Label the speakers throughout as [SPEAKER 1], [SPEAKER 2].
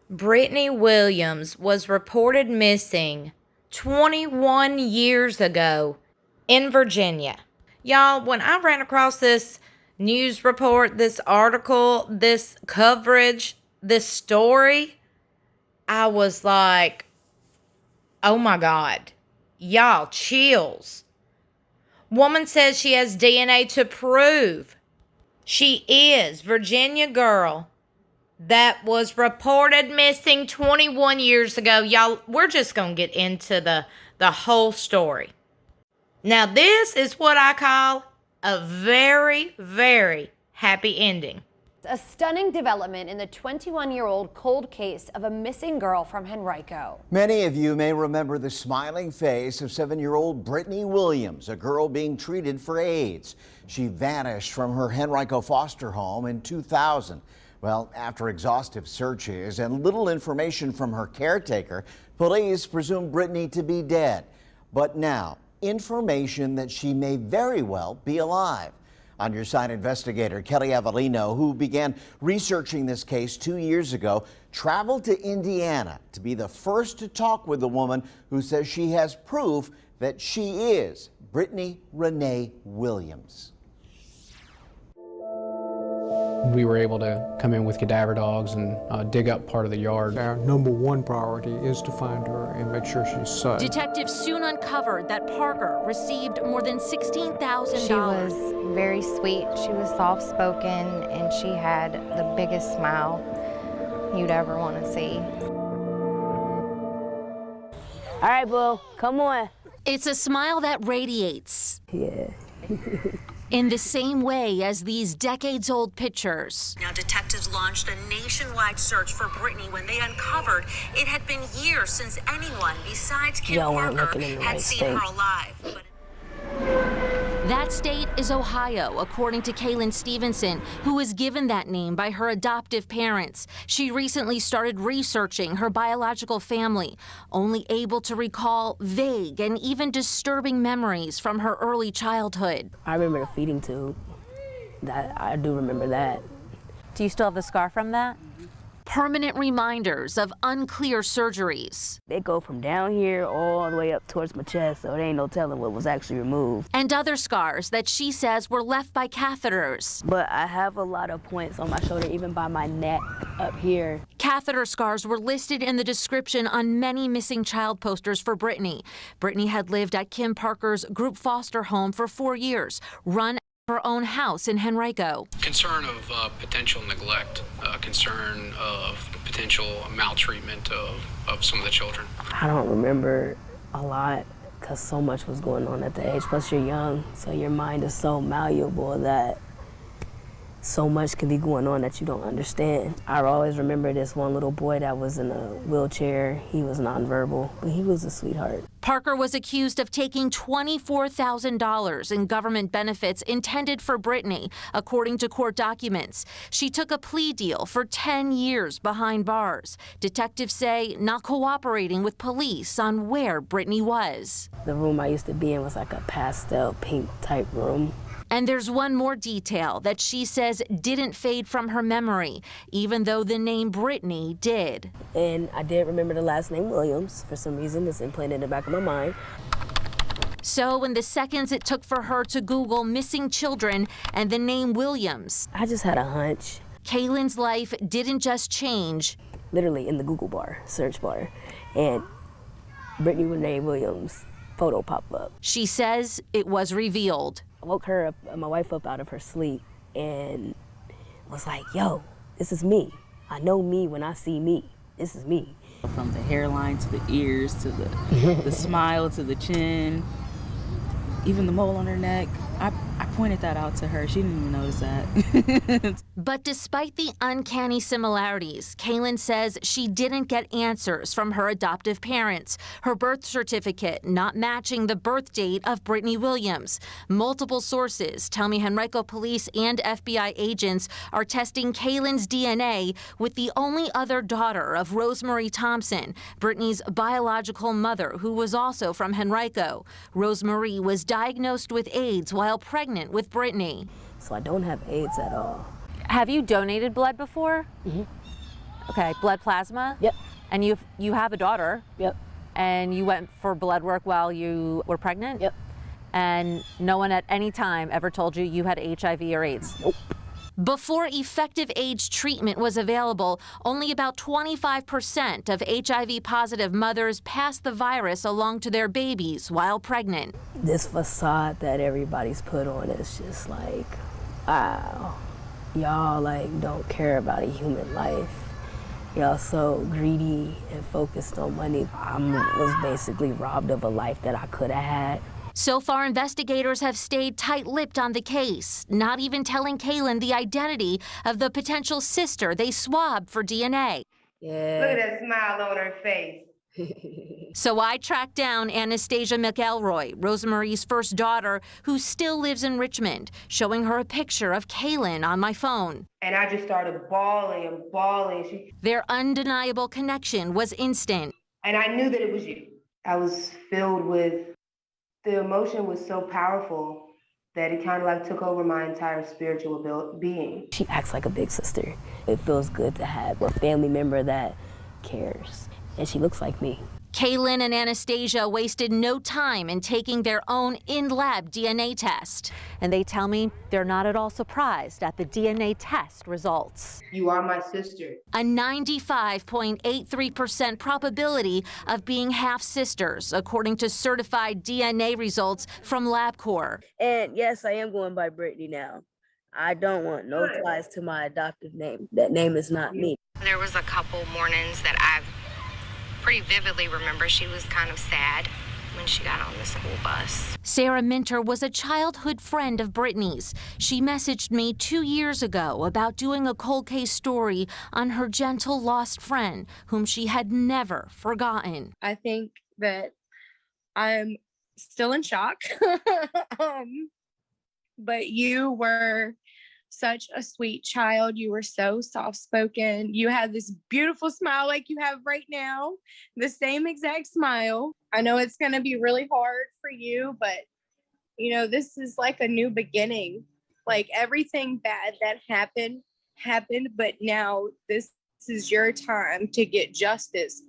[SPEAKER 1] Brittany Williams was reported missing 21 years ago in Virginia. Y'all, when I ran across this news report, this article, this coverage, this story, I was like, oh my God. Y'all, chills. Woman says she has DNA to prove she is Virginia girl that was reported missing 21 years ago. Y'all, we're just going to get into the whole story. Now, this is what I call a very, very happy ending.
[SPEAKER 2] A stunning development in the 21-year-old cold case of a missing girl from Henrico.
[SPEAKER 3] Many of you may remember the smiling face of 7-year-old Brittany Williams, a girl being treated for AIDS. She vanished from her Henrico foster home in 2000. Well, after exhaustive searches and little information from her caretaker, police presumed Brittany to be dead. But now, information that she may very well be alive. On Your Side investigator Kelly Avellino, who began researching this case 2 years ago, traveled to Indiana to be the first to talk with the woman who says she has proof that she is Brittany Renee Williams.
[SPEAKER 4] We were able to come in with cadaver dogs and dig up part of the yard.
[SPEAKER 5] Our number one priority is to find her and make sure she's safe.
[SPEAKER 6] Detectives soon uncovered that Parker received more than $16,000.
[SPEAKER 7] She was very sweet, she was soft-spoken, and she had the biggest smile you'd ever want to see.
[SPEAKER 8] All right, boo, come on.
[SPEAKER 6] It's a smile that radiates.
[SPEAKER 8] Yeah.
[SPEAKER 6] In the same way as these decades-old pictures.
[SPEAKER 9] Now, detectives launched a nationwide search for Brittany when they uncovered it had been years since anyone besides Kim Parker had seen her alive.
[SPEAKER 6] That state is Ohio, according to Kaylin Stevenson, who was given that name by her adoptive parents. She recently started researching her biological family, only able to recall vague and even disturbing memories from her early childhood.
[SPEAKER 8] I remember the feeding tube. I do remember that.
[SPEAKER 10] Do you still have the scar from that?
[SPEAKER 6] Permanent reminders of unclear surgeries.
[SPEAKER 8] They go from down here all the way up towards my chest, so there ain't no telling what was actually removed.
[SPEAKER 6] And other scars that she says were left by catheters.
[SPEAKER 8] But I have a lot of points on my shoulder, even by my neck up here.
[SPEAKER 6] Catheter scars were listed in the description on many missing child posters for Brittany. Brittany had lived at Kim Parker's group foster home for 4 years, run her own house in Henrico.
[SPEAKER 4] Concern of potential neglect, concern of potential maltreatment of some of the children.
[SPEAKER 8] I don't remember a lot because so much was going on at the age. Plus you're young, so your mind is so malleable that so much can be going on that you don't understand. I always remember this one little boy that was in a wheelchair. He was nonverbal, but he was a sweetheart.
[SPEAKER 6] Parker was accused of taking $24,000 in government benefits intended for Brittany, according to court documents. She took a plea deal for 10 years behind bars. Detectives say not cooperating with police on where Brittany was.
[SPEAKER 8] The room I used to be in was like a pastel pink type room.
[SPEAKER 6] And there's one more detail that she says didn't fade from her memory, even though the name Brittany did.
[SPEAKER 8] And I did remember the last name Williams. For some reason, it's implanted in the back of my mind.
[SPEAKER 6] So in the seconds it took for her to Google missing children and the name Williams,
[SPEAKER 8] I just had a hunch.
[SPEAKER 6] Kaylin's life didn't just change.
[SPEAKER 8] Literally in the Google bar, search bar, and Brittany Renee Williams photo popped up.
[SPEAKER 6] She says it was revealed.
[SPEAKER 8] I woke her up, my wife up out of her sleep and was like, yo, this is me. I know me when I see me. This is me.
[SPEAKER 11] From the hairline to the ears to the smile to the chin, even the mole on her neck. I pointed that out to her. She didn't even notice that.
[SPEAKER 6] But despite the uncanny similarities, Kaylin says she didn't get answers from her adoptive parents. Her birth certificate not matching the birth date of Brittany Williams. Multiple sources tell me Henrico police and FBI agents are testing Kaylin's DNA with the only other daughter of Rosemary Thompson, Brittany's biological mother, who was also from Henrico. Rosemary was diagnosed with AIDS while pregnant with Brittany.
[SPEAKER 8] So I don't have AIDS at all.
[SPEAKER 10] Have you donated blood before?
[SPEAKER 8] Mm-hmm.
[SPEAKER 10] Okay, blood plasma?
[SPEAKER 8] Yep.
[SPEAKER 10] And you have a daughter?
[SPEAKER 8] Yep.
[SPEAKER 10] And you went for blood work while you were pregnant?
[SPEAKER 8] Yep.
[SPEAKER 10] And no one at any time ever told you had HIV or AIDS?
[SPEAKER 8] Nope.
[SPEAKER 6] Before effective AIDS treatment was available, only about 25% of HIV-positive mothers passed the virus along to their babies while pregnant.
[SPEAKER 8] This facade that everybody's put on is just like, wow, y'all like don't care about a human life. Y'all so greedy and focused on money. I was basically robbed of a life that I could have had.
[SPEAKER 6] So far, investigators have stayed tight-lipped on the case, not even telling Kaylin the identity of the potential sister they swabbed for DNA.
[SPEAKER 8] Yeah.
[SPEAKER 12] Look at that smile on her face.
[SPEAKER 6] So I tracked down Anastasia McElroy, Rosemarie's first daughter, who still lives in Richmond, showing her a picture of Kaylin on my phone.
[SPEAKER 12] And I just started bawling and bawling.
[SPEAKER 6] Their undeniable connection was instant.
[SPEAKER 12] And I knew that it was you. I was filled with, the emotion was so powerful that it kind of like took over my entire spiritual being.
[SPEAKER 8] She acts like a big sister. It feels good to have a family member that cares. And she looks like me.
[SPEAKER 6] Kaylin and Anastasia wasted no time in taking their own in-lab DNA test.
[SPEAKER 10] And they tell me they're not at all surprised at the DNA test results.
[SPEAKER 12] You are my sister.
[SPEAKER 6] A 95.83% probability of being half-sisters, according to certified DNA results from LabCorp.
[SPEAKER 8] And yes, I am going by Brittany now. I don't want no ties to my adoptive name. That name is not me.
[SPEAKER 7] There was a couple mornings that I pretty vividly remember she was kind of sad when she got on the school bus.
[SPEAKER 6] Sarah Minter was a childhood friend of Brittany's. She messaged me 2 years ago about doing a cold case story on her gentle lost friend, whom she had never forgotten.
[SPEAKER 13] I think that I'm still in shock. But you were such a sweet child. You were so soft-spoken. You had this beautiful smile like you have right now, the same exact smile. I know it's going to be really hard for you, but you know, this is like a new beginning. Like everything bad that happened, but now this is your time to get justice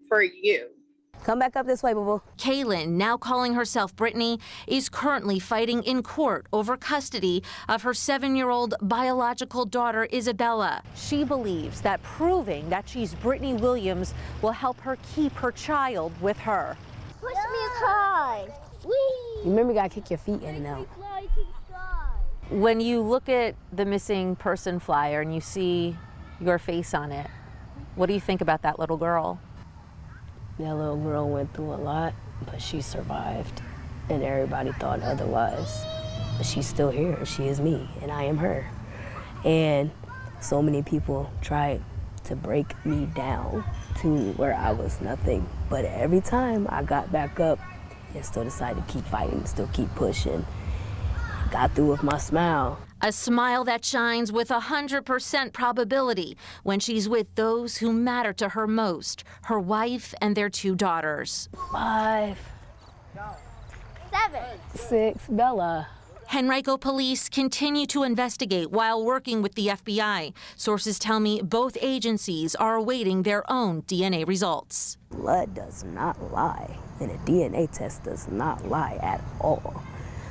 [SPEAKER 13] for you.
[SPEAKER 8] Come back up this way, boo-boo.
[SPEAKER 6] Kaylin, now calling herself Brittany, is currently fighting in court over custody of her 7-year-old biological daughter, Isabella.
[SPEAKER 10] She believes that proving that she's Brittany Williams will help her keep her child with her.
[SPEAKER 14] Push me high.
[SPEAKER 8] You remember you gotta kick your feet in and out.
[SPEAKER 10] When you look at the missing person flyer and you see your face on it, what do you think about that little girl?
[SPEAKER 8] That little girl went through a lot, but she survived, and everybody thought otherwise. But she's still here. She is me, and I am her. And so many people tried to break me down to where I was nothing. But every time I got back up and still decided to keep fighting, still keep pushing, got through with my smile.
[SPEAKER 6] A smile that shines with 100% probability when she's with those who matter to her most, her wife and their 2 daughters.
[SPEAKER 8] 5,
[SPEAKER 14] 7,
[SPEAKER 8] 6, Bella.
[SPEAKER 6] Henrico police continue to investigate while working with the FBI. Sources tell me both agencies are awaiting their own DNA results.
[SPEAKER 8] Blood does not lie, and a DNA test does not lie at all.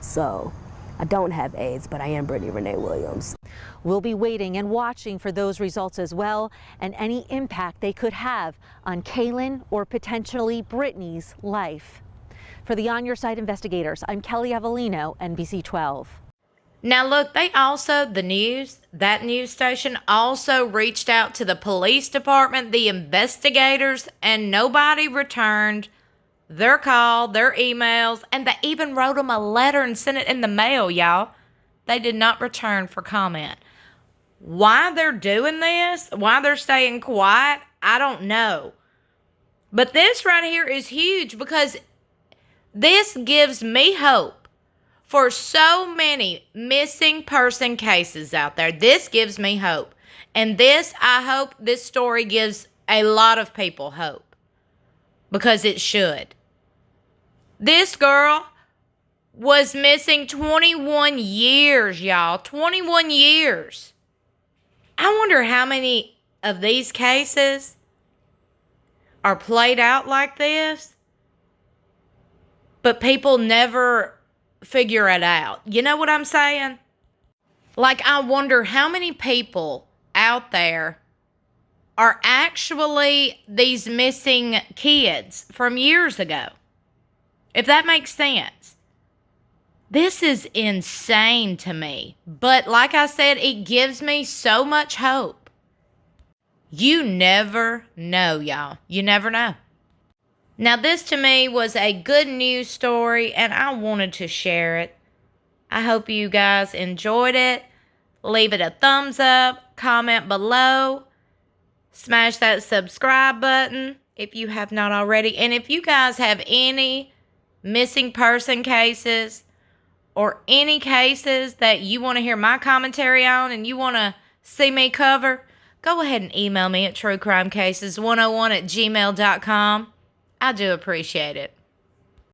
[SPEAKER 8] So, I don't have AIDS, but I am Brittany Renee Williams.
[SPEAKER 10] We'll be waiting and watching for those results as well, and any impact they could have on Kaylin or potentially Brittany's life. For the On Your Side investigators, I'm Kelly Avellino, NBC 12.
[SPEAKER 1] Now look, that news station also reached out to the police department, the investigators, and nobody returned their call, their emails, and they even wrote them a letter and sent it in the mail, y'all. They did not return for comment. Why they're doing this, why they're staying quiet, I don't know. But this right here is huge because this gives me hope for so many missing person cases out there. This gives me hope. And I hope this story gives a lot of people hope because it should. This girl was missing 21 years, y'all. 21 years. I wonder how many of these cases are played out like this, but people never figure it out. You know what I'm saying? Like, I wonder how many people out there are actually these missing kids from years ago. If that makes sense. This is insane to me. But like I said, it gives me so much hope. You never know, y'all. You never know. Now, this to me was a good news story, and I wanted to share it. I hope you guys enjoyed it. Leave it a thumbs up, comment below, smash that subscribe button if you have not already. And if you guys have any missing person cases or any cases that you want to hear my commentary on and you want to see me cover, go ahead and email me at truecrimecases101@gmail.com. I do appreciate it.